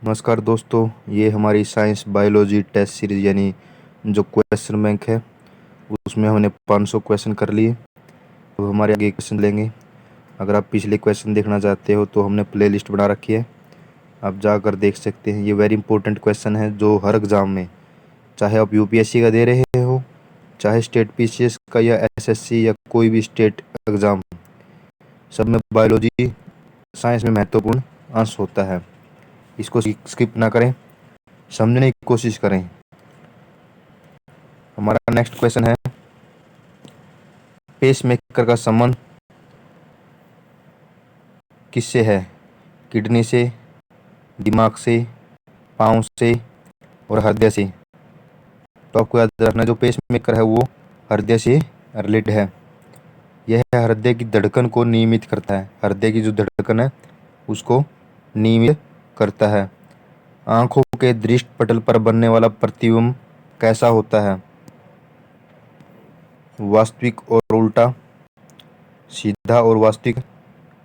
नमस्कार दोस्तों, ये हमारी साइंस बायोलॉजी टेस्ट सीरीज यानी जो क्वेश्चन बैंक है उसमें हमने 500 क्वेश्चन कर लिए। तो हमारे आगे क्वेश्चन लेंगे। अगर आप पिछले क्वेश्चन देखना चाहते हो तो हमने प्लेलिस्ट बना रखी है, आप जाकर देख सकते हैं। ये वेरी इंपॉर्टेंट क्वेश्चन है जो हर एग्ज़ाम में, चाहे आप यूपीएससी का दे रहे हो, चाहे स्टेट पीसीएस का या एसएससी या कोई भी स्टेट एग्ज़ाम, सब में बायोलॉजी साइंस में महत्वपूर्ण अंश होता है। इसको स्किप ना करें, समझने की कोशिश करें। हमारा नेक्स्ट क्वेश्चन है, पेस मेकर का संबंध किससे है? किडनी से, दिमाग से, पाँव से और हृदय से। तो आपको याद रखना, जो पेस मेकर है वो हृदय से रिलेटेड है। यह हृदय की धड़कन को नियमित करता है। हृदय की जो धड़कन है उसको नियमित करता है। आंखों के दृष्टि पटल पर बनने वाला प्रतिबिंब कैसा होता है? वास्तविक और उल्टा, सीधा और वास्तविक,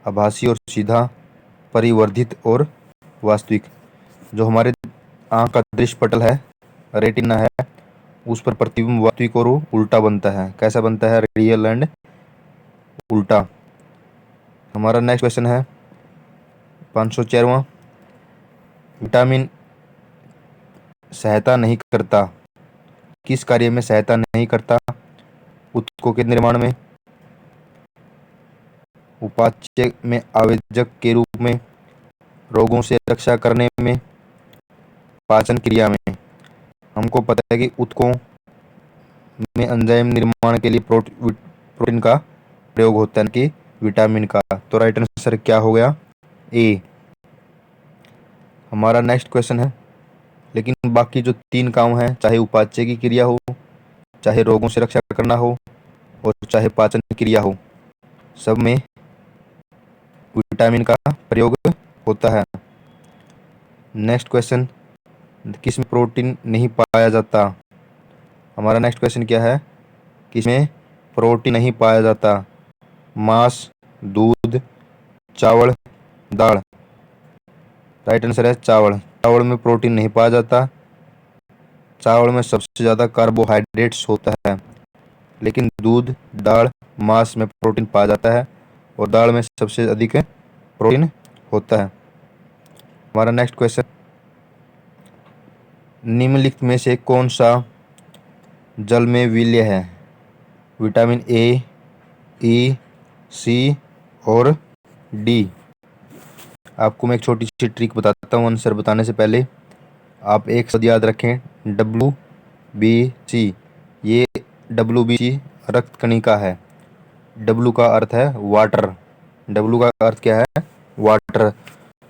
आभासी और सीधा, परिवर्धित और वास्तविक। जो हमारे आंख का दृष्टि पटल है, रेटिना है, उस पर प्रतिबिंब वास्तविक और उल्टा बनता है। कैसा बनता है? रियल एंड उल्टा। हमारा नेक्स्ट क्वेश्चन है 504वां, विटामिन सहायता नहीं करता, किस कार्य में सहायता नहीं करता? ऊतकों के निर्माण में, उपापचय में आवेदक के रूप में, रोगों से रक्षा करने में, पाचन क्रिया में। हमको पता है कि ऊतकों में एंजाइम निर्माण के लिए प्रोटीन का प्रयोग होता है कि विटामिन का। तो राइट आंसर क्या हो गया? ए। हमारा नेक्स्ट क्वेश्चन है, लेकिन बाकी जो 3 काम हैं, चाहे उपापचय की क्रिया हो, चाहे रोगों से रक्षा करना हो और चाहे पाचन क्रिया हो, सब में विटामिन का प्रयोग होता है। नेक्स्ट क्वेश्चन, किसमें प्रोटीन नहीं पाया जाता? हमारा नेक्स्ट क्वेश्चन क्या है? किसमें प्रोटीन नहीं पाया जाता? मांस, दूध, चावल, दाल। राइट आंसर है चावल। चावल में प्रोटीन नहीं पाया जाता। चावल में सबसे ज़्यादा कार्बोहाइड्रेट्स होता है, लेकिन दूध, दाल, मांस में प्रोटीन पाया जाता है और दाल में सबसे अधिक प्रोटीन होता है। हमारा नेक्स्ट क्वेश्चन, निम्नलिखित में से कौन सा जल में विलय है? विटामिन ए, ई, सी और डी। आपको मैं एक छोटी सी ट्रिक बताता हूँ आंसर बताने से पहले। आप एक शब्द याद रखें, WBC। ये WBC रक्त कणिका है। W का अर्थ है वाटर। W का अर्थ क्या है? वाटर।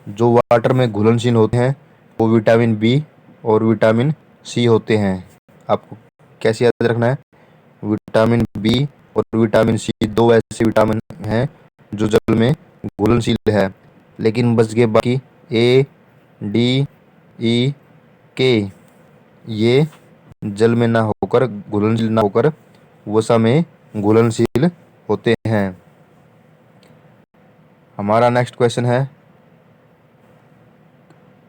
जो वाटर में घुलनशील होते हैं वो विटामिन बी और विटामिन सी होते हैं। आपको कैसे याद रखना है? विटामिन बी और विटामिन सी 2 ऐसे विटामिन हैं जो जल में घुलनशील है, लेकिन बच गए बाकी ए, डी, ई, के। ये जल में ना होकर, घुलनशील ना होकर वसा में घुलनशील होते हैं। हमारा नेक्स्ट क्वेश्चन है,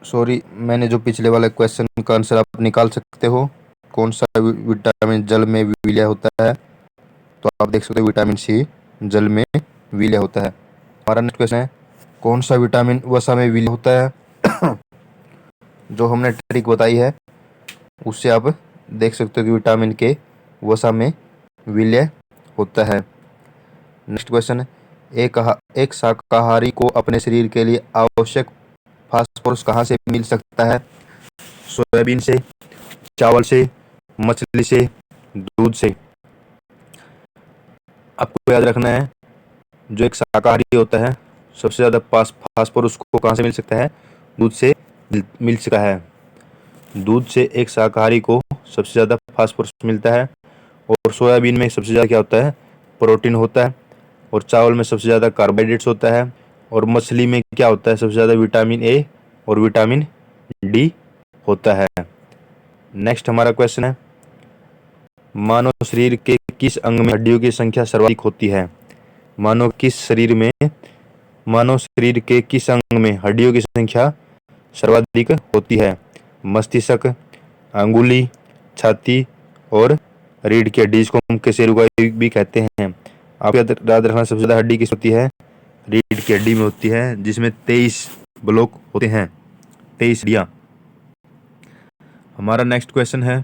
सॉरी, मैंने जो पिछले वाले क्वेश्चन का आंसर आप निकाल सकते हो, कौन सा विटामिन जल में विलय होता है? तो आप देख सकते हो विटामिन सी जल में विलय होता है। हमारा नेक्स्ट क्वेश्चन है, कौन सा विटामिन वसा में विलय होता है? जो हमने ट्रिक बताई है उससे आप देख सकते हो कि विटामिन के वसा में विलय होता है। नेक्स्ट क्वेश्चन, एक शाकाहारी को अपने शरीर के लिए आवश्यक फास्फोरस कहाँ से मिल सकता है? सोयाबीन से, चावल से, मछली से, दूध से। आपको याद रखना है, जो एक शाकाहारी होता है सबसे ज़्यादा फास्फोरस को कहाँ से मिल सकता है? दूध से मिल सकता है। दूध से एक शाकाहारी को सबसे ज़्यादा फास्फोरस मिलता है। और सोयाबीन में सबसे ज़्यादा क्या होता है? प्रोटीन होता है। और चावल में सबसे ज़्यादा कार्बोहाइड्रेट्स होता है। और मछली में क्या होता है? सबसे ज़्यादा विटामिन ए और विटामिन डी होता है। नेक्स्ट हमारा क्वेश्चन है, मानव शरीर के किस अंग में हड्डियों की संख्या सर्वाधिक होती है? मानव शरीर के किस अंग में हड्डियों की संख्या सर्वाधिक होती है? मस्तिष्क, अंगुली, छाती और रीढ़ की हड्डी, जिसको हम कशेरुकी भी कहते हैं। आप याद रखना, सबसे ज्यादा हड्डी किस होती है? रीढ़ की हड्डी में होती है, जिसमें 23 ब्लॉक होते हैं, 23 हड्डियां। हमारा नेक्स्ट क्वेश्चन है,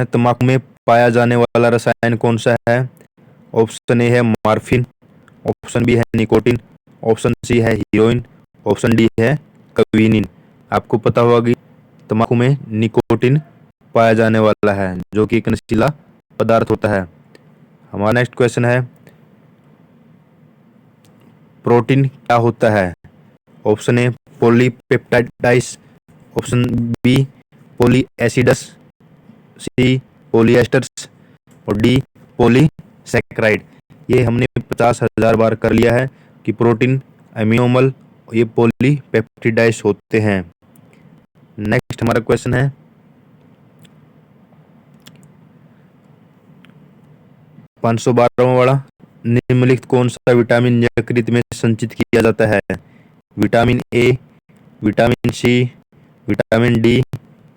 तंबाकू में पाया जाने वाला रसायन कौन सा है? ऑप्शन ए है मॉर्फिन, ऑप्शन बी है निकोटिन, ऑप्शन सी है हीरोइन, ऑप्शन डी है कवीनिन। आपको पता होगा कि तंबाकू में निकोटिन पाया जाने वाला है, जो कि एक नशीला पदार्थ होता है। हमारा नेक्स्ट क्वेश्चन है, प्रोटीन क्या होता है? Option A polypeptides, option B polyacids, C polyesters और डी पॉलीसैकेराइड। ये हमने 50,000 बार कर लिया है कि प्रोटीन, अमीनोमल, ये पॉलीपेप्टिडाइड्स होते हैं। नेक्स्ट हमारा क्वेश्चन है, 512वां वाला, निम्नलिखित कौन सा विटामिन यकृत में संचित किया जाता है? Vitamin A, vitamin C, vitamin D,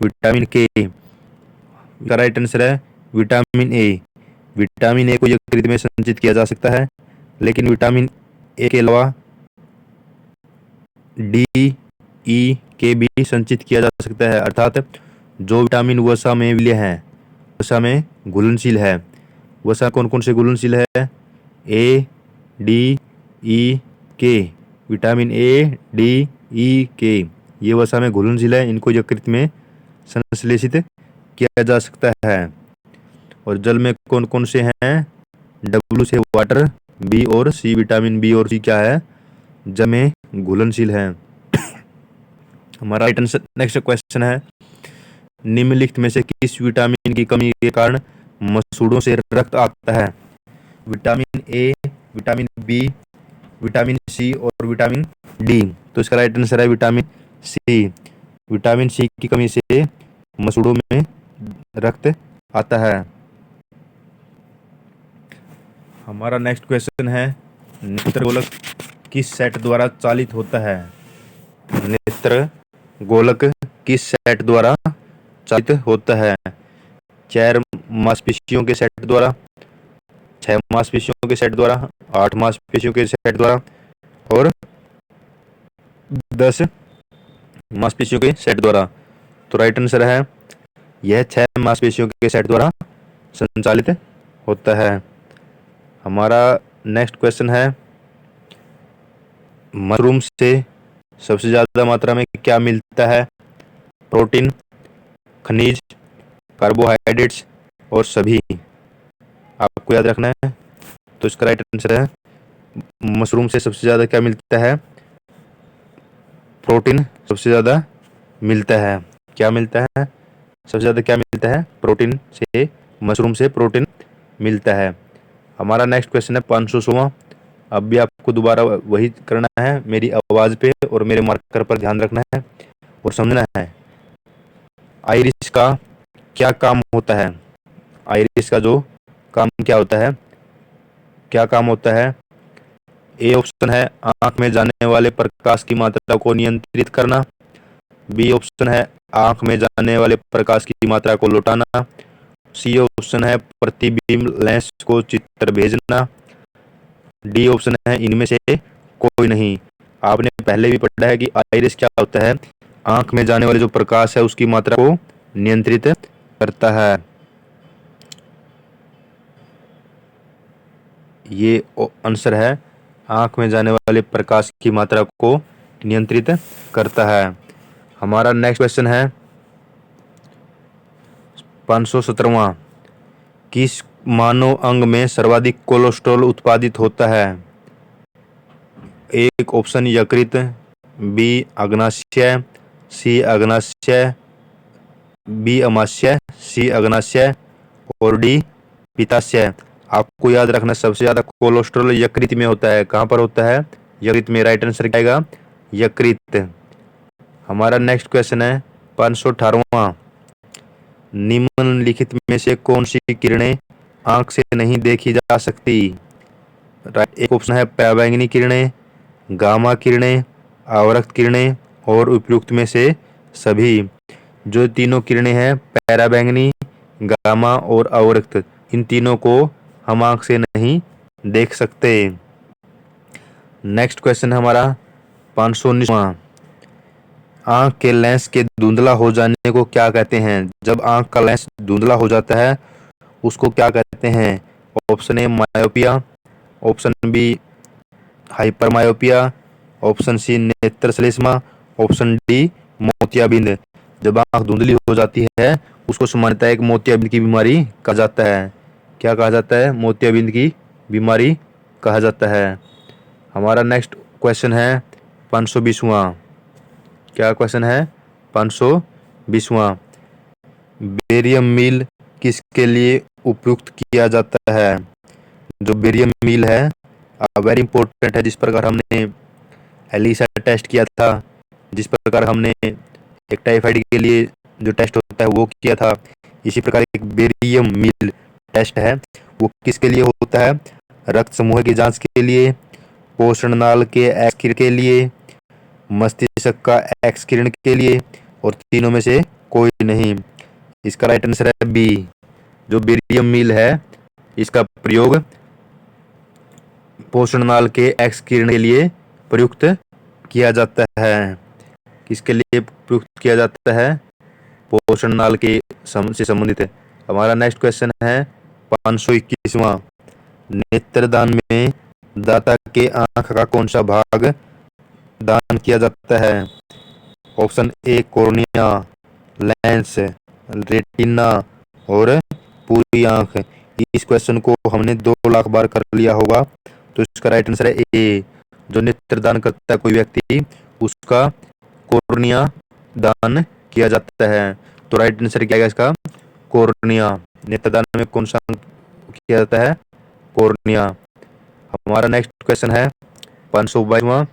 vitamin K. इसका राइट आंसर है विटामिन ए। विटामिन ए को यकृत में संचित किया जा सकता है, लेकिन विटामिन ए के अलावा डी, ई, के भी संचित किया जा सकता है। अर्थात जो विटामिन वसा में विलय है, वसा में घुलनशील है, वसा कौन कौन से घुलनशील है? ए, डी, ई, के। विटामिन ए, डी, ई, के ये वसा में घुलनशील है, इनको यकृत में संश्लेषित किया जा सकता है। और जल में कौन कौन से हैं? डब्ल्यू से वाटर, बी और सी, विटामिन बी और सी क्या है? जल में घुलनशील है। हमारा राइट आंसर नेक्स्ट क्वेश्चन है, निम्नलिखित में से किस विटामिन की कमी के कारण मसूड़ों से रक्त आता है? Vitamin A, vitamin B, vitamin C और विटामिन डी। तो इसका राइट आंसर है विटामिन सी। विटामिन सी की कमी से मसूड़ों में रक्त आता है। हमारा नेक्स्ट क्वेश्चन है, नेत्रगोलक किस सेट द्वारा चालित होता है? नेत्रगोलक किस सेट द्वारा चालित होता है? 4 मांसपेशियों के सेट द्वारा, 6 मांसपेशियों के सेट द्वारा, 8 मांसपेशियों के सेट द्वारा और 10 मांसपेशियों के सेट द्वारा। तो राइट आंसर है यह 6 मांसपेशियों के सेट द्वारा संचालित होता है। हमारा नेक्स्ट क्वेश्चन है, मशरूम से सबसे ज्यादा मात्रा में क्या मिलता है? प्रोटीन, खनिज, कार्बोहाइड्रेट्स और सभी। आपको याद रखना है। तो इसका राइट आंसर है, मशरूम से सबसे ज्यादा क्या मिलता है? प्रोटीन सबसे ज्यादा मिलता है। क्या मिलता है? सबसे ज्यादा क्या मिलता है? प्रोटीन से, मशरूम से प्रोटीन मिलता है। हमारा नेक्स्ट क्वेश्चन है 516वां। अब भी आपको दोबारा वही करना है, मेरी आवाज पे और मेरे मार्कर पर ध्यान रखना है और समझना है। आइरिस का क्या काम होता है? आइरिस का जो काम क्या होता है, क्या काम होता है? ए ऑप्शन है आंख में जाने वाले प्रकाश की मात्रा को नियंत्रित करना, बी ऑप्शन है आंख में जाने वाले प्रकाश की मात्रा को लौटाना, सी ऑप्शन है प्रतिबिंब लेंस को चित्र भेजना, डी ऑप्शन है इनमें से कोई नहीं। आपने पहले भी पढ़ा है कि आइरिस क्या होता है? आंख में जाने वाले जो प्रकाश है उसकी मात्रा को नियंत्रित करता है। ये आंसर है, आंख में जाने वाले प्रकाश की मात्रा को नियंत्रित करता है। हमारा नेक्स्ट क्वेश्चन है 517वां। किस मानव अंग में सर्वाधिक कोलेस्ट्रॉल उत्पादित होता है? एक ऑप्शन यकृत, बी अग्नाशय, सी अग्नाशय, बी अमाशय, सी अग्नाशय और डी पित्ताशय। आपको याद रखना, सबसे ज्यादा कोलेस्ट्रॉल यकृत में होता है। कहाँ पर होता है? यकृत में। राइट आंसर क्या आएगा? यकृत। हमारा नेक्स्ट क्वेश्चन है 518वां। निम्नलिखित में से कौन सी किरणें आंख से नहीं देखी जा सकती? एक ऑप्शन है पराबैंगनी किरणें, गामा किरणें, आवर्त किरणें और उपयुक्त में से सभी। जो तीनों किरणें हैं पराबैंगनी, गामा और आवर्त, इन तीनों को हम आंख से नहीं देख सकते। नेक्स्ट क्वेश्चन है हमारा 519वां। आंख के लेंस के धुंधला हो जाने को क्या कहते हैं? जब आंख का लेंस धुंधला हो जाता है उसको क्या कहते हैं? Option A myopia, option B hypermyopia, option C नेत्र श्लेष्मा, ऑप्शन डी मोतियाबिंद। जब आंख धुंधली हो जाती है उसको सामान्यतः एक मोतियाबिंद की बीमारी कहा जाता है। क्या कहा जाता है? मोतियाबिंद की बीमारी कहा जाता है। हमारा नेक्स्ट क्वेश्चन है 520वां। क्या क्वेश्चन है? 520वां। बेरियम मील किसके लिए उपयुक्त किया जाता है? जो बेरियम मील है वेरी इंपॉर्टेंट है। जिस प्रकार हमने एलिसा टेस्ट किया था, जिस प्रकार हमने एक टाइफाइड के लिए जो टेस्ट होता है वो किया था, इसी प्रकार एक बेरियम मील टेस्ट है। वो किसके लिए होता है? रक्त समूह की जांच के लिए, पोषण नाल के एक्स किरण के लिए, मस्तिष्क का एक्स किरण के लिए, और तीनों में से कोई नहीं। इसका राइट आंसर है बी। जो बेरियम मील है इसका प्रयोग पोषण नाल के एक्स किरण के लिए प्रयुक्त किया जाता है। किसके लिए प्रयुक्त किया जाता है? पोषण नाल के से संबंधित है। हमारा नेक्स्ट क्वेश्चन है 521वां। नेत्रदान में दाता के आंख का कौन सा भाग दान किया जाता है? ऑप्शन ए कॉर्निया, लेंस, रेटिना और पूरी आंख। इस क्वेश्चन को हमने 2 लाख बार कर लिया होगा, तो इसका राइट आंसर है ए। जो नेत्रदान करता है कोई व्यक्ति उसका कॉर्निया दान किया जाता है। तो राइट आंसर क्या है इसका? कॉर्निया। नेत्रदान में कौन सा किया जाता है? कॉर्निया। हमारा नेक्स्ट क्वेश्चन है 522वां।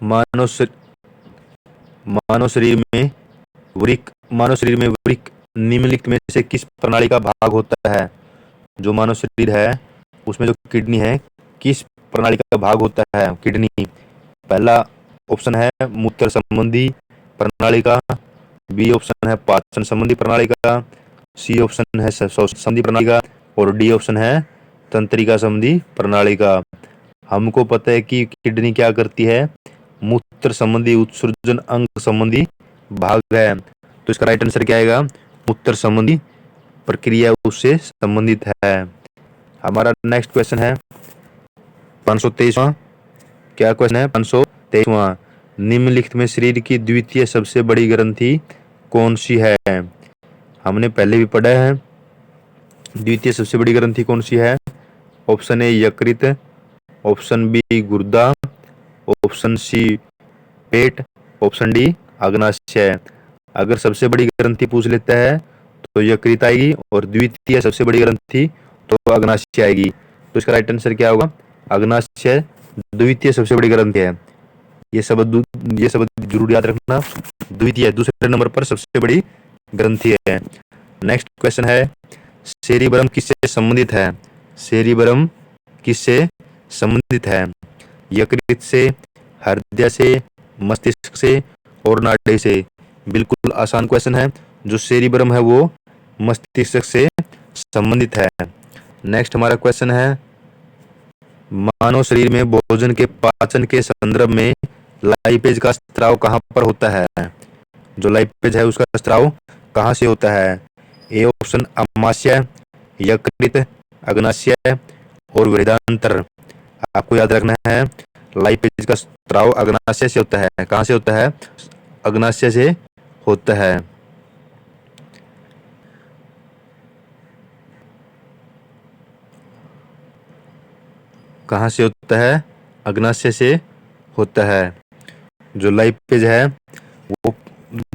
मानव शरीर में वृक्क निम्नलिखित में से किस प्रणाली का भाग होता है? जो मानव शरीर है उसमें जो किडनी है किस प्रणाली का भाग होता है? किडनी। पहला ऑप्शन है मूत्र संबंधी प्रणाली का, बी ऑप्शन है पाचन संबंधी प्रणाली का, सी ऑप्शन है श्वसन संबंधी प्रणाली का, और डी ऑप्शन है तंत्रिका संबंधी प्रणाली का। हमको पता है कि किडनी क्या करती है? मूत्र संबंधी उत्सर्जन अंग संबंधी भाग है। तो इसका राइट आंसर क्या आएगा? मूत्र संबंधी प्रक्रिया उससे संबंधित है। हमारा नेक्स्ट क्वेश्चन है 523वां। क्या क्वेश्चन है? 523वां। निम्नलिखित में शरीर की द्वितीय सबसे बड़ी ग्रंथि कौन सी है? हमने पहले भी पढ़ा है। द्वितीय सबसे बड़ी ग्रंथि कौन सी है? ऑप्शन ए यकृत, ऑप्शन बी गुर्दा, ऑप्शन सी पेट, ऑप्शन डी अग्नाशय। अगर सबसे बड़ी ग्रंथि पूछ लेता है तो यकृत आएगी, और द्वितीय सबसे बड़ी ग्रंथि तो अग्नाशय आएगी। तो इसका राइट आंसर क्या होगा? अग्नाशय द्वितीय सबसे बड़ी ग्रंथि है। ये शब्द जरूर याद रखना। द्वितीय दूसरे नंबर पर सबसे बड़ी ग्रंथि है। नेक्स्ट क्वेश्चन है सेरिब्रम किससे संबंधित है? सेरिब्रम किससे संबंधित है? यकृत से, हृदय से, मस्तिष्क से और नाड़ी से। बिल्कुल आसान क्वेश्चन है। जो सेरिब्रम है वो मस्तिष्क से संबंधित है। नेक्स्ट हमारा क्वेश्चन है मानव शरीर में भोजन के पाचन के संदर्भ में लाइपेज का स्त्राव कहाँ पर होता है? जो लाइपेज है उसका स्त्राव कहाँ से होता है? ए ऑप्शन अमाशय, यकृत, अग्नाशय और वृद्धांत्र। आपको याद रखना है लाइपेज का स्त्राव अग्नाशय से होता है। कहाँ से होता है? अग्नाशय से होता है। कहाँ से होता है? अग्नाशय से होता है। जो लाइपेज है वो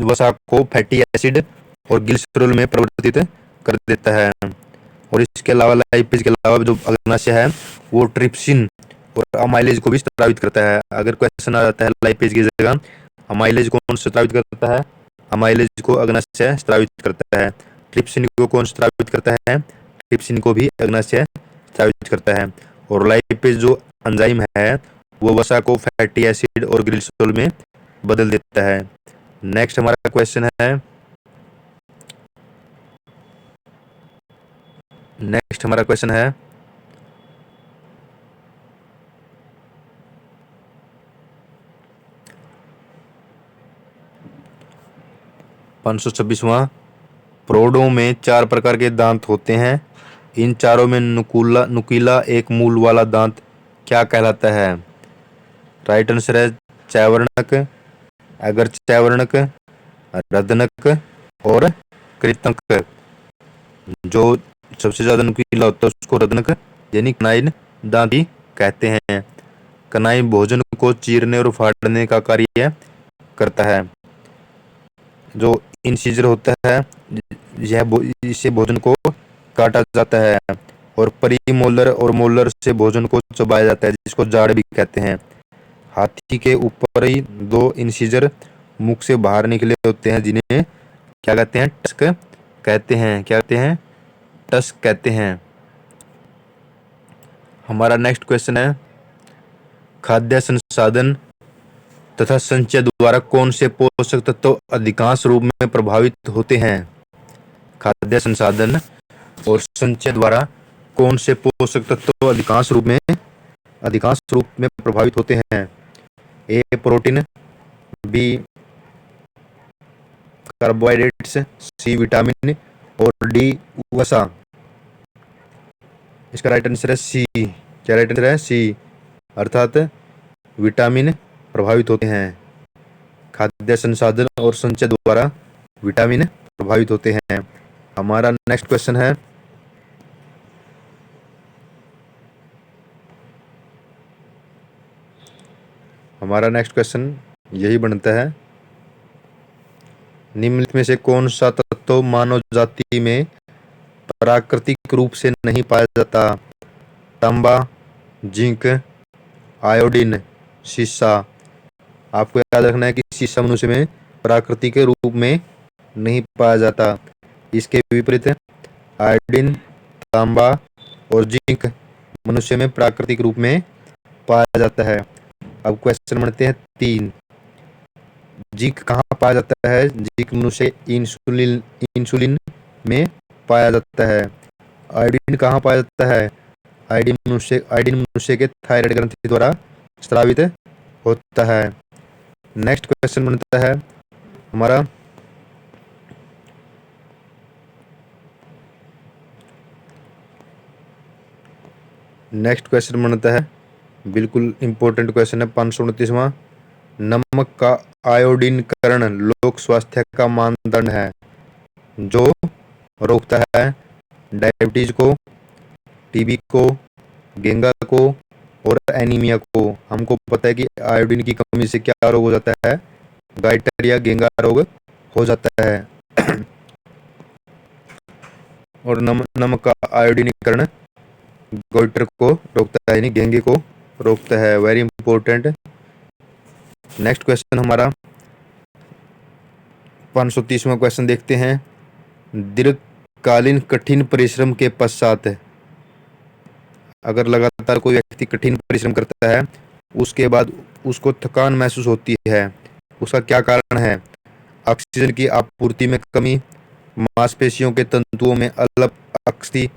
वसा को फैटी एसिड और ग्लिसरॉल में परिवर्तित कर देता है। और इसके अलावा लाइपेज के अलावा जो अग्नाशय है वो ट्रिप्सिन और अमाइलेज को भी स्रावित करता है। अगर क्वेश्चन आ जाता है लाइपेज की जगह अमाइलेज कौन स्रावित करता है? अमाइलेज को अग्नाशय स्रावित करता है। ट्रिप्सिन को कौन स्रावित करता है? ट्रिप्सिन को भी अग्नाशय स्रावित करता है। और लाइपेज जो एंजाइम है वो वसा को फैटी एसिड और ग्लिसरॉल में बदल देता है। नेक्स्ट हमारा क्वेश्चन है, नेक्स्ट हमारा क्वेश्चन है 526वां। प्रोडों में 4 प्रकार के दांत होते हैं। इन चारों में नुकीला एक मूल वाला दांत क्या कहलाता है? राइट आंसर है चैवर्णक, अगर चैवर्णक, रदनक और कृंतक। जो सबसे ज्यादा नुकीला होता है उसको रदनक यानी कनाइन दांत ही कहते हैं। कनाइन भोजन को चीरने और फाड़ने का कार्य करता है। जो इंसिजर होता है इससे भोजन को काटा जाता है, और प्रीमोलर और मोलर से भोजन को चबाया जाता है, जिसको जाड़ भी कहते हैं। हाथी के ऊपर ही 2 इंसिजर मुख से बाहर निकले होते हैं, जिन्हें क्या कहते हैं? टस्क कहते हैं। क्या कहते हैं? टस्क कहते हैं। हमारा नेक्स्ट क्वेश्चन है, खाद्य संसाधन तथा संचय द्वारा कौन से पोषक तत्व अधिकांश रूप में प्रभावित होते हैं? खाद्य संसाधन और संचय द्वारा कौन से पोषक तत्व अधिकांश रूप में प्रभावित होते हैं? A protein, B carbohydrates, C vitamin और डी वसा। इसका राइट आंसर है सी। क्या राइट आंसर है? सी, अर्थात विटामिन प्रभावित होते हैं। खाद्य संसाधन और संचय द्वारा विटामिन प्रभावित होते हैं। हमारा नेक्स्ट क्वेश्चन है, हमारा नेक्स्ट क्वेश्चन यही बनता है, निम्नलिखित में से कौन सा तत्व मानव जाति में प्राकृतिक रूप से नहीं पाया जाता? तांबा, जिंक, आयोडीन, सीसा। आपको याद रखना है कि सीसा मनुष्य में प्राकृतिक रूप में नहीं पाया जाता। इसके विपरीत आयोडीन, तांबा और जिंक मनुष्य में प्राकृतिक रूप में पाया जाता है। अब क्वेश्चन बनते हैं 3। जिंक कहाँ पाया जाता है? जिंक मनुष्य इंसुलिन में पाया जाता है। आयोडीन कहाँ पाया जाता है? आयोडीन मनुष्य के थायराइड ग्रंथि द्वारा स्रावित होता है। नेक्स्ट क्वेश्चन बनता है हमारा, नेक्स्ट क्वेश्चन बनता है बिल्कुल इंपॉर्टेंट क्वेश्चन है 529वां। नमक का आयोडीनीकरण लोक स्वास्थ्य का मानदंड है जो रोकता है डायबिटीज को, टीबी को, गेंगा को और एनीमिया को। हमको पता है कि आयोडीन की कमी से क्या रोग हो जाता है? गाइटर या गेंगा रोग हो जाता है। और नमक का आयोडीनीकरण गोइटर को रोकता है, यानी गेंगे को रोकता है। Very important. नेक्स्ट क्वेश्चन हमारा 530वां क्वेश्चन देखते हैं। दीर्घकालीन कठिन परिश्रम के पश्चात, अगर लगातार कोई व्यक्ति कठिन परिश्रम करता है उसके बाद उसको थकान महसूस होती है, उसका क्या कारण है? ऑक्सीजन की आपूर्ति में कमी, मांसपेशियों के तंतुओं में अलपक्षति,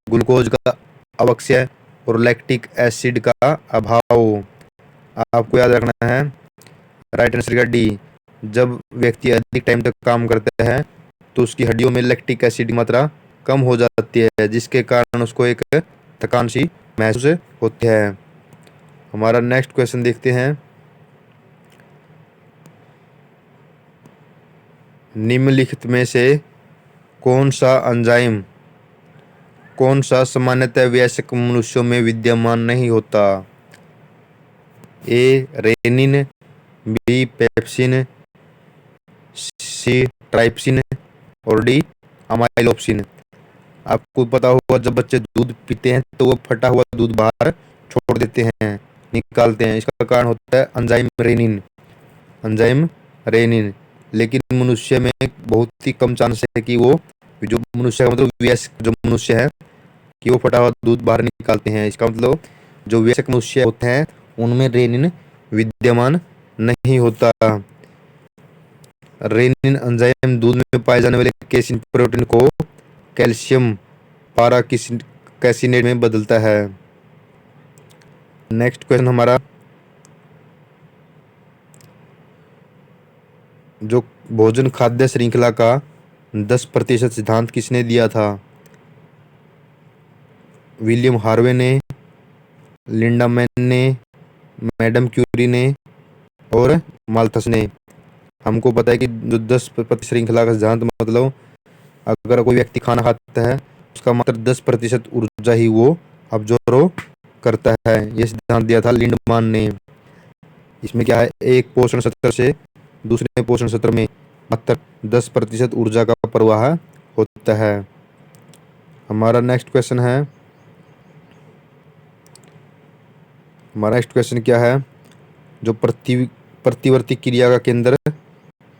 ग्लूकोज का अवक्षय और लैक्टिक एसिड का अभाव। आपको याद रखना है राइट आंसर का डी। जब व्यक्ति अधिक टाइम तक काम करता है तो उसकी हड्डियों में लैक्टिक एसिड की मात्रा कम हो जाती है, जिसके कारण उसको एक थकान सी महसूस होती है। हमारा नेक्स्ट क्वेश्चन देखते हैं। निम्नलिखित में से कौन सा सामान्यतः वयस्क मनुष्यों में विद्यमान नहीं होता? ए रेनिन, बी पेप्सिन, सी ट्राइप्सिन और डी अमाइलोप्सिन। आपको पता होगा जब बच्चे दूध पीते हैं तो वो फटा हुआ दूध बाहर छोड़ देते हैं, निकालते हैं। इसका कारण होता है एंजाइम रेनिन। लेकिन मनुष्य में बहुत ही कम चांस है कि वो जो मनुष्य का मतलब वयस्क जो मनुष्य है कि वो फटा हुआ दूध बाहर निकालते हैं। इसका मतलब जो वयस्क मनुष्य होते हैं उनमें रेनिन विद्यमान नहीं होता। रेनिन एंजाइम दूध में पाए जाने वाले केसिन प्रोटीन को कैल्शियम पारा कैसिनेट में बदलता है। नेक्स्ट क्वेश्चन हमारा, जो भोजन खाद्य श्रृंखला का 10% सिद्धांत किसने दिया था? विलियम हार्वे ने, लिंडा मैन ने, मैडम क्यूरी ने और माल्थस ने। हमको पता है कि जो 10% श्रृंखला का सिद्धांत मतलब अगर कोई व्यक्ति खाना खाता है उसका मात्र 10% ऊर्जा ही वो अब्जॉर्व करता है। ये सिद्धांत दिया था लिंडमान ने। इसमें क्या है, एक पोषण सत्र से दूसरे पोषण सत्र में मात्र 10% ऊर्जा का प्रवाह होता है। हमारा नेक्स्ट क्वेश्चन क्या है, जो प्रतिवर्ती क्रिया का केंद्र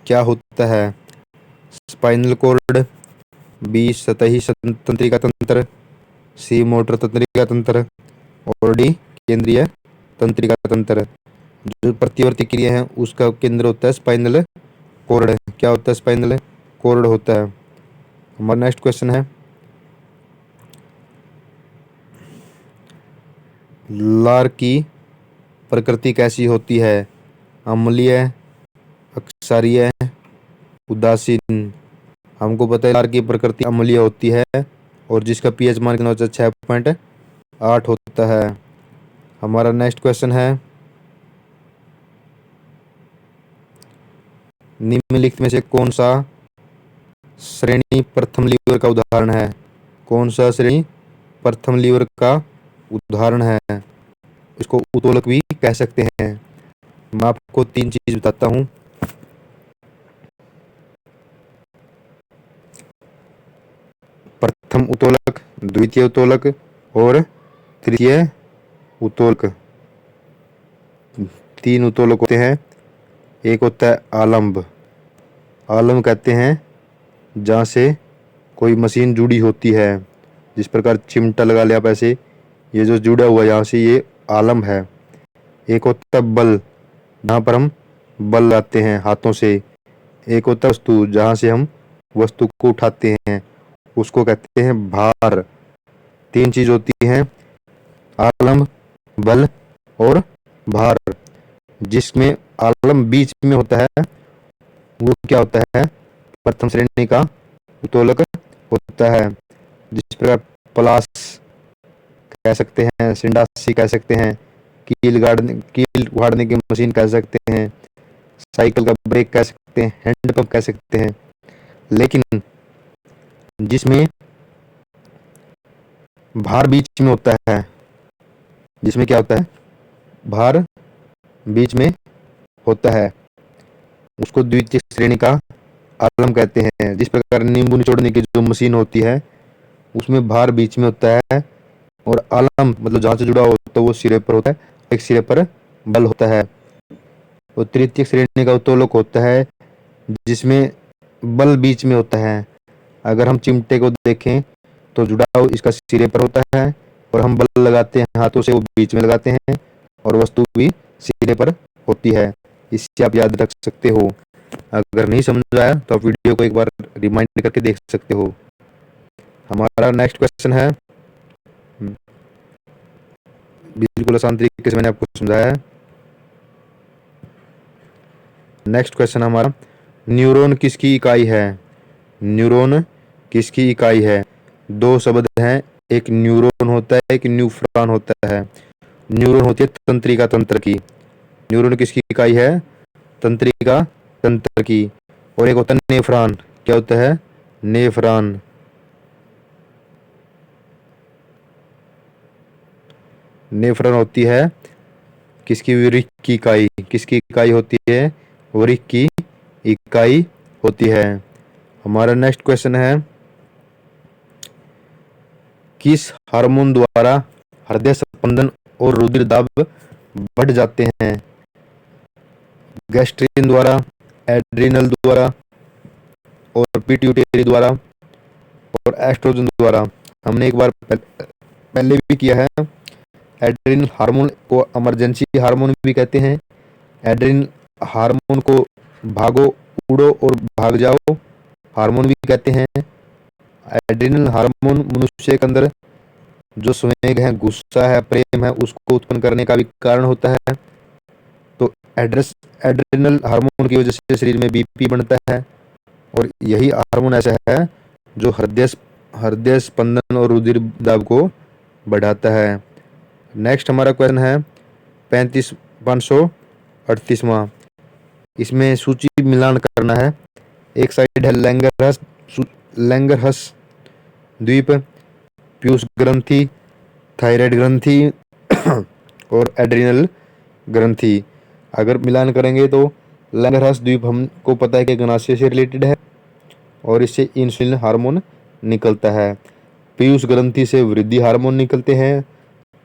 क्या होता है? स्पाइनल कॉर्ड, बी सतही तंत्रिका तंत्र, सी मोटर तंत्रिका तंत्र और डी केंद्रीय तंत्रिका तंत्र। जो प्रतिवर्ती क्रिया है उसका केंद्र होता है स्पाइनल कॉर्ड। क्या होता है? स्पाइनल कॉर्ड होता है। हमारा नेक्स्ट क्वेश्चन है, लार की प्रकृति कैसी होती है? अम्लीय, अक्षारीय, उदासीन। हमको पता है लार की प्रकृति अम्लीय होती है और जिसका पीएच मान कितना होता है? 6.8 होता है। हमारा नेक्स्ट क्वेश्चन है, निम्नलिखित में से कौन सा श्रेणी प्रथम लीवर का उदाहरण है? कौन सा श्रेणी प्रथम लीवर का उदाहरण है? इसको उत्तोलक भी कह सकते हैं। मैं आपको 3 चीज बताता हूं। प्रथम उत्तोलक, द्वितीय उत्तोलक और तृतीय उत्तोलक। 3 उत्तोलक होते हैं। एक होता है आलंब। आलंब कहते हैं जहाँ से कोई मशीन जुड़ी होती है, जिस प्रकार चिमटा लगा लिया आप ऐसे, ये जो जुड़ा हुआ है यहाँ से, ये आलंब है। एक होता है बल, जहाँ पर हम बल लगाते हैं हाथों से। एक होता है वस्तु, जहाँ से हम वस्तु को उठाते हैं, उसको कहते हैं भार। 3 चीज होती हैं, आलंब, बल और भार। जिसमें आलंब बीच में होता है वो क्या होता है? प्रथम श्रेणी का उत्तोलक होता है। जिस प्रकार पलाश कह सकते हैं, सिंडासी कह सकते हैं, कील उखाड़ने की मशीन कह सकते हैं, साइकिल का ब्रेक कह सकते हैं, हैंड पंप कह सकते हैं। लेकिन जिसमें भार बीच में होता है, जिसमें क्या होता है? भार बीच में होता है, उसको द्वितीय श्रेणी का आलंब कहते हैं। जिस प्रकार नींबू निचोड़ने की जो मशीन होती है उसमें भार बीच में होता है और आलंब मतलब जहाँ से जुड़ा होता है वो सिरे पर होता है, एक सिरे पर बल होता है। और तृतीय श्रेणी का उत्तोलक होता है जिसमें बल बीच में होता है। अगर हम चिमटे को देखें तो जुड़ाव इसका सिरे पर होता है और हम बल लगाते हैं हाथों से, वो बीच में लगाते हैं और वस्तु भी सिरे पर होती है। इससे आप याद रख सकते हो। अगर नहीं समझ आया तो आप वीडियो को एक बार रिमाइंड करके देख सकते हो। हमारा नेक्स्ट क्वेश्चन है, बिल्कुल आसान तरीके से मैंने आपको समझाया है। नेक्स्ट क्वेश्चन हमारा, न्यूरॉन किसकी इकाई है? न्यूरॉन किसकी इकाई है? 2 शब्द हैं, एक न्यूरॉन होता है, एक न्यूफ्रॉन होता है। न्यूरॉन होती है तंत्रिका तंत्र की। न्यूरॉन किसकी इकाई है? तंत्रिका तंत्र की। और एक होता है नेफ्रॉन। क्या होता है? नेफ्रॉन। नेफ्रॉन होती है किसकी? वृक्क की इकाई। किसकी इकाई होती है? वृक्क की इकाई होती है। हमारा नेक्स्ट क्वेश्चन है, किस हार्मोन द्वारा हृदय स्पंदन और रुधिर दाब बढ़ जाते हैं? गैस्ट्रिन द्वारा, एड्रिनल द्वारा और पिट्यूटरी द्वारा और एस्ट्रोजन द्वारा। हमने एक बार पहले भी किया है। एड्रेनल हार्मोन को इमरजेंसी हार्मोन भी कहते हैं। एड्रेनल हार्मोन को भागो, उड़ो और भाग जाओ हार्मोन भी कहते हैं। एड्रेनल हार्मोन मनुष्य के अंदर जो संवेग है, गुस्सा है, प्रेम है, उसको उत्पन्न करने का भी कारण होता है। तो एड्रेनल हार्मोन की वजह से शरीर में बीपी बनता है, और यही हार्मोन ऐसा है जो हृदय स्पंदन और रुधिर दाब को बढ़ाता है। नेक्स्ट हमारा क्वेश्चन है 538वां। इसमें सूची मिलान करना है। एक साइड है लैंगरहस द्वीप, पीयूष ग्रंथि, थायराइड ग्रंथि और एड्रिनल ग्रंथि। अगर मिलान करेंगे तो लैंगरहस द्वीप हमको पता है कि गनाशय से रिलेटेड है और इससे इंसुलिन हार्मोन निकलता है। पीयूष ग्रंथि से वृद्धि हार्मोन निकलते हैं।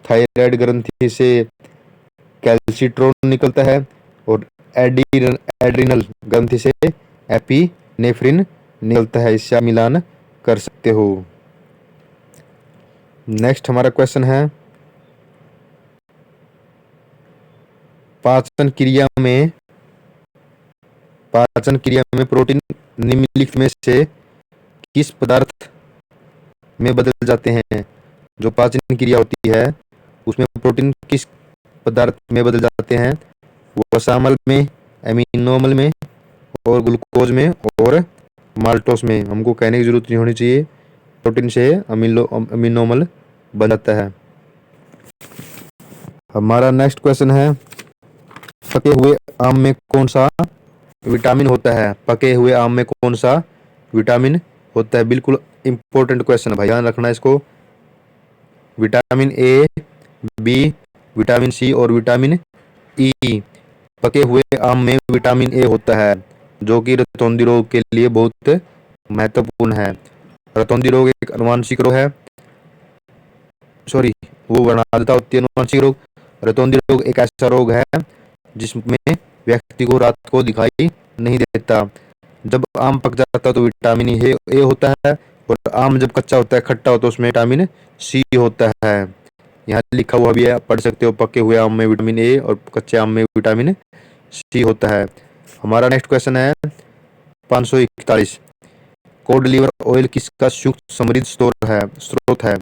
थायराइड ग्रंथि से कैल्सिट्रोन निकलता है और एड्रिनल ग्रंथि से एपिनेफ्रिन निकलता है। इससे आप मिलान कर सकते हो। नेक्स्ट हमारा क्वेश्चन है पाचन क्रिया में प्रोटीन निम्नलिखित में से किस पदार्थ में बदल जाते हैं? जो पाचन क्रिया होती है उसमें प्रोटीन किस पदार्थ में बदल जाते हैं? वसामल में, एमिनोमल में और ग्लूकोज में और माल्टोस में। हमको कहने की जरूरत नहीं होनी चाहिए, प्रोटीन से अमीनोमल बन जाता है। हमारा नेक्स्ट क्वेश्चन है पके हुए आम में कौन सा विटामिन होता है? पके हुए आम में कौन सा विटामिन होता है? बिल्कुल इंपॉर्टेंट क्वेश्चन है भाई, ध्यान रखना इसको। Vitamin A, B, vitamin C और विटामिन ई। पके हुए आम में विटामिन ए होता है जो कि रतौंधी रोग के लिए बहुत महत्वपूर्ण है। रतौंधी रोग एक अनुवांशिक रोग है, सॉरी वो वर्णांधता होती है अनुवांशिक रोग। रतौंधी रोग एक ऐसा रोग है जिसमें व्यक्ति को रात को दिखाई नहीं देता। जब आम पक जाता है तो विटामिन ए होता है, और आम जब कच्चा होता है, खट्टा होता है, उसमें विटामिन सी होता है। यहाँ लिखा हुआ भी है, पढ़ सकते हो। पके हुए आम में विटामिन ए और कच्चे आम में विटामिन सी होता है। हमारा नेक्स्ट क्वेश्चन है 541। कोड लीवर ऑयल किसका शुद्ध समृद्ध स्रोत है?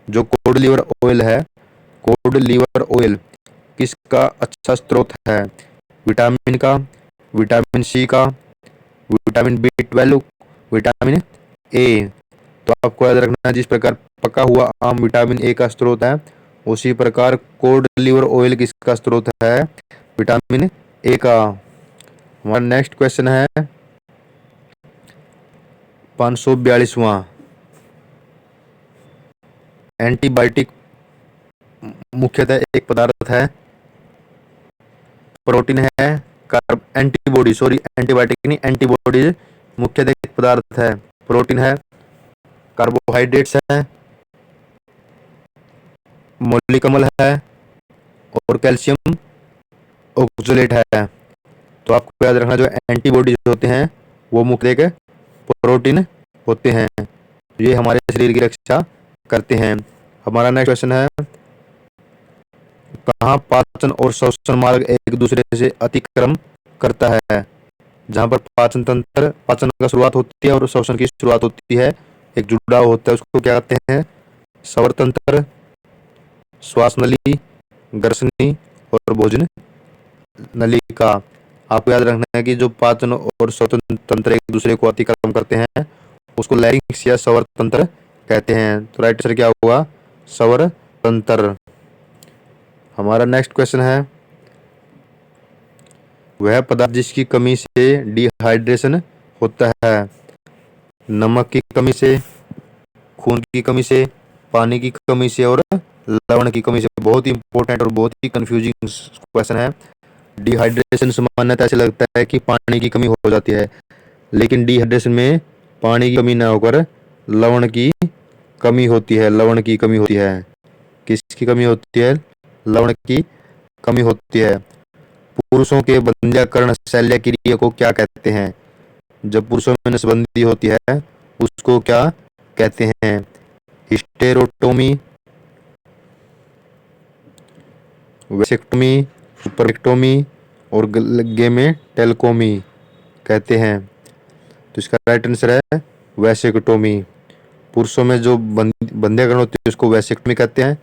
जो कोड लीवर ऑयल है, कोड लीवर ऑयल किसका अच्छा स्रोत है? विटामिन का, विटामिन सी का, विटामिन B12, विटामिन ए। तो आपको याद रखना, जिस प्रकार पका हुआ आम विटामिन ए का स्रोत है, उसी प्रकार कोड लीवर ऑयल किसका स्रोत है? विटामिन ए का। हमारा नेक्स्ट क्वेश्चन है 542वां। एंटीबायोटिक मुख्यतः एक पदार्थ है, प्रोटीन है, एंटीबायोटिक नहीं, एंटीबॉडीज मुख्यतः एक पदार्थ है, प्रोटीन है, कार्बोहाइड्रेट्स है, मोलिकमल है और कैल्शियम ऑक्सलेट है। तो आपको याद रखना, जो एंटीबॉडीज होते हैं वो मुख्यतः प्रोटीन होते हैं, ये हमारे शरीर की रक्षा करते हैं। हमारा नेक्स्ट क्वेश्चन है कहाँ पाचन और श्वसन मार्ग एक दूसरे से अतिक्रम करता है? जहाँ पर पाचन का शुरुआत होती है और श्वसन की शुरुआत होती है, एक जुड़ाव होता है, उसको क्या कहते हैं? स्वर तंत्र, श्वास नली, ग्रसनी और भोजन नलिका। आपको याद रखना है कि जो पाचन और श्वसन तंत्र एक दूसरे को अतिक्रम करते हैं उसको लैरिंक्स या स्वर तंत्र कहते हैं। तो राइट आंसर क्या हुआ? स्वर तंत्र। हमारा नेक्स्ट क्वेश्चन है वह पदार्थ जिसकी कमी से डिहाइड्रेशन होता है? नमक की कमी से, खून की कमी से, पानी की कमी से और लवण की कमी से। बहुत ही इंपॉर्टेंट और बहुत ही कंफ्यूजिंग क्वेश्चन है। डिहाइड्रेशन सामान्यतः ऐसे लगता है कि पानी की कमी हो जाती है, लेकिन डिहाइड्रेशन में पानी की कमी ना होकर लवण की कमी होती है। लवण की कमी होती है। किसकी कमी होती है? लवण की कमी होती है। पुरुषों के बंध्याकरण शल्य क्रिया को क्या कहते हैं? जब पुरुषों में नसबंदी होती है उसको क्या कहते हैं? हिस्टेरोटोमी, वैसेक्टोमी, सुपरवेक्टोमी और गले में टेलकोमी कहते हैं। तो इसका राइट आंसर है वैसेक्टोमी। पुरुषों में जो बंध्याकरण होती है उसको वैसेक्टोमी कहते हैं,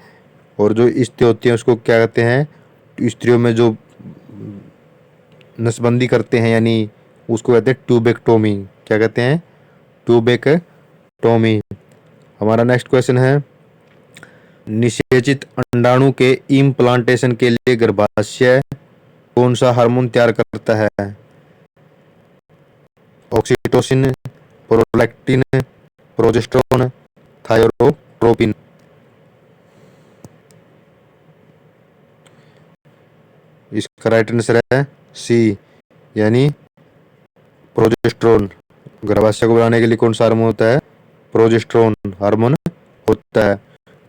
और जो स्त्री होती है उसको क्या कहते हैं, स्त्रियों में जो नसबंदी करते हैं यानी उसको कहते हैं ट्यूबेक्टोमी। क्या कहते हैं, ट्यूबेक्टोमी। हमारा नेक्स्ट क्वेश्चन है, निषेचित अंडाणु के इम्प्लांटेशन के लिए गर्भाशय कौन सा हार्मोन तैयार करता है? Oxytocin, prolactin, progesterone, thyrotropin. इसका राइट आंसर है सी, यानी प्रोजेस्टेरोन। गर्भाशय को बढ़ाने के लिए कौन सा हार्मोन होता है? प्रोजेस्टेरोन हार्मोन होता है।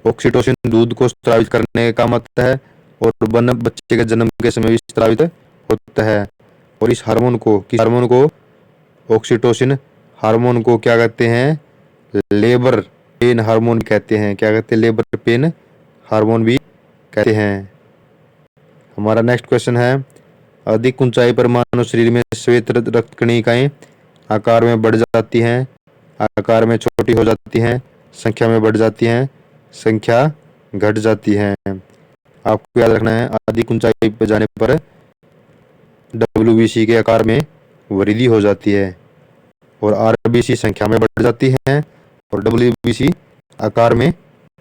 ऑक्सीटोसिन दूध को स्रावित करने का काम आता है, और बच्चे के जन्म के समय भी स्रावित होता है। और इस हार्मोन को, किस हार्मोन को, ऑक्सीटोसिन हार्मोन को क्या कहते हैं? लेबर पेन हार्मोन कहते हैं। क्या कहते हैं? लेबर पेन हार्मोन भी कहते हैं। हमारा नेक्स्ट क्वेश्चन है, अधिक ऊंचाई पर मानव शरीर में श्वेत रक्त कणिकाएं आकार में बढ़ जाती हैं, आकार में छोटी हो जाती हैं, संख्या में बढ़ जाती हैं, संख्या घट जाती है। आपको याद रखना है, अधिक ऊंचाई पर जाने पर WBC के आकार में वृद्धि हो जाती है, और RBC संख्या में बढ़ जाती है, और WBC आकार में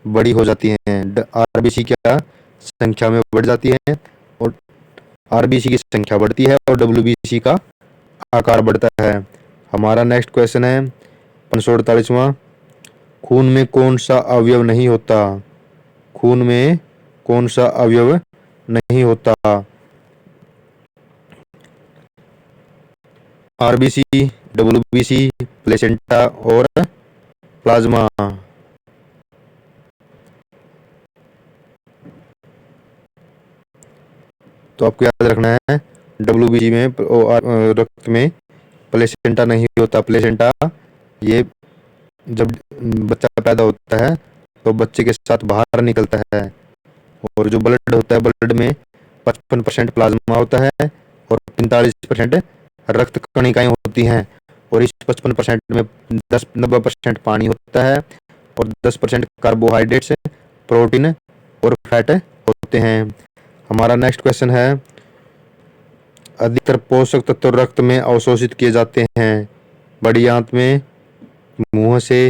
बड़ी हो जाती है। RBC क्या संख्या में बढ़ जाती है, और RBC की संख्या बढ़ती है, और WBC का आकार बढ़ता है। हमारा नेक्स्ट क्वेश्चन है 548वां, खून में कौन सा अवयव नहीं होता? खून में कौन सा अवयव नहीं होता? RBC, WBC, प्लेसेंटा और प्लाज्मा। तो आपको याद रखना है, WBC में रक्त में प्लेसेंटा नहीं होता। प्लेसेंटा ये जब बच्चा पैदा होता है तो बच्चे के साथ बाहर निकलता है, और जो ब्लड होता है, ब्लड में 55% प्लाज्मा होता है और 45% रक्त कणिकाएं होती हैं, और इस 55% में 90% पानी होता है, और 10% कार्बोहाइड्रेट्स, प्रोटीन और फैट होते हैं। हमारा नेक्स्ट क्वेश्चन है, अधिकतर पोषक तत्व रक्त में अवशोषित किए जाते हैं, बड़ी आंत में, मुंह से,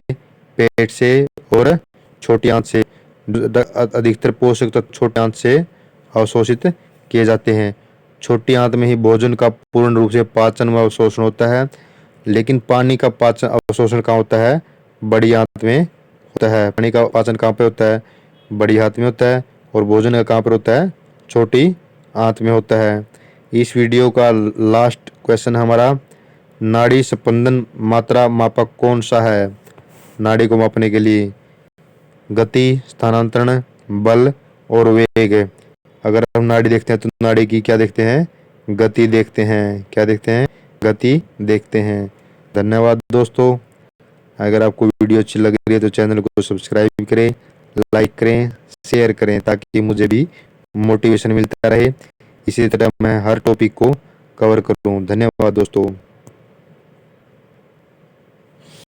पेट से और छोटी आंत से। अधिकतर पोषक तत्व छोटी आंत से अवशोषित किए जाते हैं। छोटी आंत में ही भोजन का पूर्ण रूप से पाचन व अवशोषण होता है, लेकिन पानी का पाचन अवशोषण कहाँ होता है? बड़ी आंत में होता है। पानी का पाचन कहाँ पे होता है? बड़ी आंत में होता है, और भोजन का कहाँ पर होता है? छोटी आंत में होता है। इस वीडियो का लास्ट क्वेश्चन हमारा, नाड़ी स्पंदन मात्रा मापक कौन सा है? नाड़ी को मापने के लिए गति, स्थानांतरण, बल और वेग। अगर हम नाड़ी देखते हैं तो नाड़ी की क्या देखते हैं? गति देखते हैं। क्या देखते हैं? गति देखते हैं। धन्यवाद दोस्तों। अगर आपको वीडियो अच्छी लग रही है तो चैनल को सब्सक्राइब करें, लाइक करें, शेयर करें, ताकि मुझे भी मोटिवेशन मिलता रहे। इसी तरह मैं हर टॉपिक को कवर करूं। धन्यवाद दोस्तों।